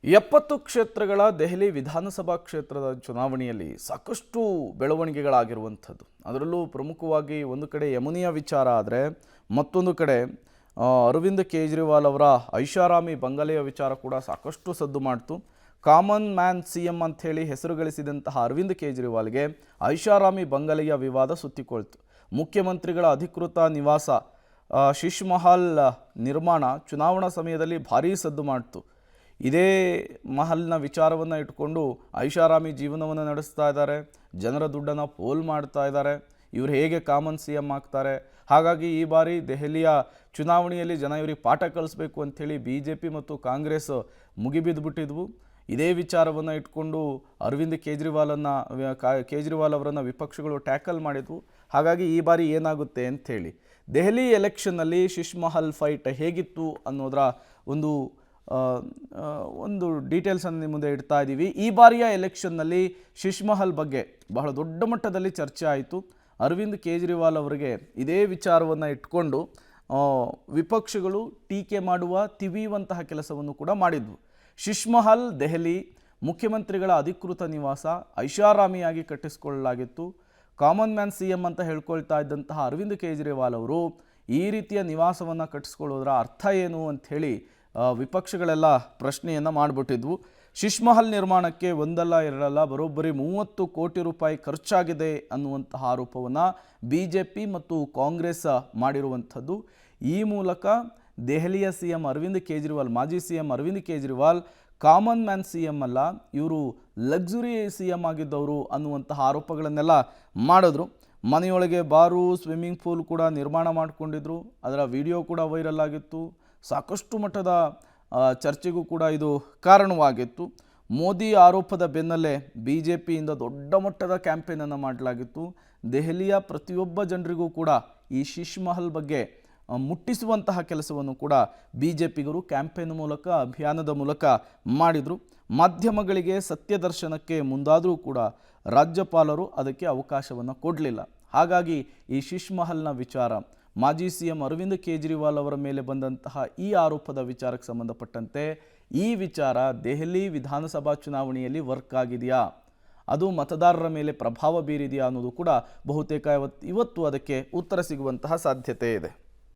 70 ಕ್ಷೇತ್ರಗಳ ದೆಹಲಿ ವಿಧಾನಸಭಾ ಕ್ಷೇತ್ರದ ಚುನಾವಣೆಯಲ್ಲಿ ಸಾಕಷ್ಟು ಬೆಳವಣಿಗೆಗಳಾಗಿರುವಂಥದ್ದು. ಅದರಲ್ಲೂ ಪ್ರಮುಖವಾಗಿ ಒಂದು ಕಡೆ ಯಮುನಿಯ ವಿಚಾರ ಆದರೆ ಮತ್ತೊಂದು ಕಡೆ ಅರವಿಂದ್ ಕೇಜ್ರಿವಾಲ್ ಅವರ ಐಷಾರಾಮಿ ಬಂಗಲೆಯ ವಿಚಾರ ಕೂಡ ಸಾಕಷ್ಟು ಸದ್ದು ಮಾಡ್ತು. ಕಾಮನ್ ಮ್ಯಾನ್ CM ಅಂತ ಹೇಳಿ ಹೆಸರು ಗಳಿಸಿದಂತಹ ಅರವಿಂದ್ ಕೇಜ್ರಿವಾಲ್ಗೆ ಐಷಾರಾಮಿ ಬಂಗಲೆಯ ವಿವಾದ ಸುತ್ತಿಕೊಳ್ತು. ಮುಖ್ಯಮಂತ್ರಿಗಳ ಅಧಿಕೃತ ನಿವಾಸ ಶಿಶ್ ಮಹಲ್ ನಿರ್ಮಾಣ ಚುನಾವಣಾ ಸಮಯದಲ್ಲಿ ಭಾರೀ ಸದ್ದು ಮಾಡ್ತು. ಇದೇ ಮಹಲ್ನ ವಿಚಾರವನ್ನು ಇಟ್ಕೊಂಡು ಐಷಾರಾಮಿ ಜೀವನವನ್ನು ನಡೆಸ್ತಾ ಇದ್ದಾರೆ, ಜನರ ದುಡ್ಡನ್ನು ಪೋಲ್ ಮಾಡ್ತಾ ಇದ್ದಾರೆ. ಇವರು ಹೇಗೆ ಕಾಮನ್ CM ಆಗ್ತಾರೆ? ಹಾಗಾಗಿ ಈ ಬಾರಿ ದೆಹಲಿಯ ಚುನಾವಣೆಯಲ್ಲಿ ಜನ ಇವರಿಗೆ ಪಾಠ ಕಲಿಸ್ಬೇಕು ಅಂಥೇಳಿ BJP ಮತ್ತು ಕಾಂಗ್ರೆಸ್ ಮುಗಿಬಿದ್ದುಬಿಟ್ಟಿದ್ವು. ಇದೇ ವಿಚಾರವನ್ನು ಇಟ್ಕೊಂಡು ಅರವಿಂದ್ ಕೇಜ್ರಿವಾಲ್ ಅವರನ್ನು ವಿಪಕ್ಷಗಳು ಟ್ಯಾಕಲ್ ಮಾಡಿದ್ವು. ಹಾಗಾಗಿ ಈ ಬಾರಿ ಏನಾಗುತ್ತೆ ಅಂಥೇಳಿ ದೆಹಲಿ ಎಲೆಕ್ಷನ್ನಲ್ಲಿ ಶಿಶ್ ಮಹಲ್ ಫೈಟ್ ಹೇಗಿತ್ತು ಅನ್ನೋದರ ಒಂದು ಡೀಟೇಲ್ಸನ್ನು ನಿಮ್ಮ ಮುಂದೆ ಇಡ್ತಾ ಇದ್ದೀವಿ. ಈ ಬಾರಿಯ ಎಲೆಕ್ಷನ್ನಲ್ಲಿ ಶಿಶ್ ಮಹಲ್ ಬಗ್ಗೆ ಬಹಳ ದೊಡ್ಡ ಮಟ್ಟದಲ್ಲಿ ಚರ್ಚೆ ಆಯಿತು. ಅರವಿಂದ್ ಕೇಜ್ರಿವಾಲ್ ಅವರಿಗೆ ಇದೇ ವಿಚಾರವನ್ನು ಇಟ್ಕೊಂಡು ವಿಪಕ್ಷಗಳು ಟೀಕೆ ಮಾಡುವ ತಿವಿಯುವಂತಹ ಕೆಲಸವನ್ನು ಕೂಡ ಮಾಡಿದ್ವು. ಶಿಶ್ ಮಹಲ್ ದೆಹಲಿ ಮುಖ್ಯಮಂತ್ರಿಗಳ ಅಧಿಕೃತ ನಿವಾಸ ಐಷಾರಾಮಿಯಾಗಿ ಕಟ್ಟಿಸಿಕೊಳ್ಳಲಾಗಿತ್ತು. ಕಾಮನ್ ಮ್ಯಾನ್ CM ಅಂತ ಹೇಳ್ಕೊಳ್ತಾ ಇದ್ದಂತಹ ಅರವಿಂದ್ ಕೇಜ್ರಿವಾಲ್ ಅವರು ಈ ರೀತಿಯ ನಿವಾಸವನ್ನು ಕಟ್ಟಿಸ್ಕೊಳ್ಳೋದ್ರ ಅರ್ಥ ಏನು ಅಂಥೇಳಿ ವಿಪಕ್ಷಗಳೆಲ್ಲ ಪ್ರಶ್ನೆಯನ್ನು ಮಾಡಿಬಿಟ್ಟಿದ್ವು. ಶಿಶ್ ಮಹಲ್ ನಿರ್ಮಾಣಕ್ಕೆ ಒಂದಲ್ಲ ಎರಡಲ್ಲ ಬರೋಬ್ಬರಿ 30 ಕೋಟಿ ರೂಪಾಯಿ ಖರ್ಚಾಗಿದೆ ಅನ್ನುವಂತಹ ಆರೋಪವನ್ನು BJP ಮತ್ತು ಕಾಂಗ್ರೆಸ್ ಮಾಡಿರುವಂಥದ್ದು. ಈ ಮೂಲಕ ದೆಹಲಿಯ CM ಅರವಿಂದ್ ಕೇಜ್ರಿವಾಲ್, ಮಾಜಿ CM Arvind Kejriwal common man CM ಅಲ್ಲ, ಇವರು ಲಕ್ಸುರಿ CM ಆಗಿದ್ದವರು ಅನ್ನುವಂತಹ ಆರೋಪಗಳನ್ನೆಲ್ಲ ಮಾಡಿದ್ರು. ಮನೆಯೊಳಗೆ ಬಾರು, ಸ್ವಿಮ್ಮಿಂಗ್ ಪೂಲ್ ಕೂಡ ನಿರ್ಮಾಣ ಮಾಡಿಕೊಂಡಿದ್ರು. ಅದರ ವಿಡಿಯೋ ಕೂಡ ವೈರಲ್ ಆಗಿತ್ತು. ಸಾಕಷ್ಟು ಮಟ್ಟದ ಚರ್ಚೆಗೂ ಕೂಡ ಇದು ಕಾರಣವಾಗಿತ್ತು. ಮೋದಿ ಆರೋಪದ ಬೆನ್ನಲ್ಲೇ BJPಯಿಂದ ದೊಡ್ಡ ಮಟ್ಟದ ಕ್ಯಾಂಪೇನನ್ನು ಮಾಡಲಾಗಿತ್ತು. ದೆಹಲಿಯ ಪ್ರತಿಯೊಬ್ಬ ಜನರಿಗೂ ಕೂಡ ಈ ಶಿಶ್ ಮಹಲ್ ಬಗ್ಗೆ ಮುಟ್ಟಿಸುವಂತಹ ಕೆಲಸವನ್ನು ಕೂಡ BJPಗರು ಕ್ಯಾಂಪೇನ್ ಮೂಲಕ, ಅಭಿಯಾನದ ಮೂಲಕ ಮಾಡಿದರು. ಮಾಧ್ಯಮಗಳಿಗೆ ಸತ್ಯದರ್ಶನಕ್ಕೆ ಮುಂದಾದರೂ ಕೂಡ ರಾಜ್ಯಪಾಲರು ಅದಕ್ಕೆ ಅವಕಾಶವನ್ನು ಕೊಡಲಿಲ್ಲ. ಹಾಗಾಗಿ ಈ ಶಿಶ್ ಮಹಲ್ನ ವಿಚಾರ, ಮಾಜಿ CM ಅರವಿಂದ್ ಕೇಜ್ರಿವಾಲ್ ಅವರ ಮೇಲೆ ಬಂದಂತಹ ಈ ಆರೋಪದ ವಿಚಾರಕ್ಕೆ ಸಂಬಂಧಪಟ್ಟಂತೆ ಈ ವಿಚಾರ ದೆಹಲಿ ವಿಧಾನಸಭಾ ಚುನಾವಣೆಯಲ್ಲಿ ವರ್ಕ್ ಆಗಿದೆಯಾ, ಅದು ಮತದಾರರ ಮೇಲೆ ಪ್ರಭಾವ ಬೀರಿದೆಯಾ ಅನ್ನೋದು ಕೂಡ ಬಹುತೇಕ ಇವತ್ತು ಅದಕ್ಕೆ ಉತ್ತರ ಸಿಗುವಂತಹ ಸಾಧ್ಯತೆ ಇದೆ.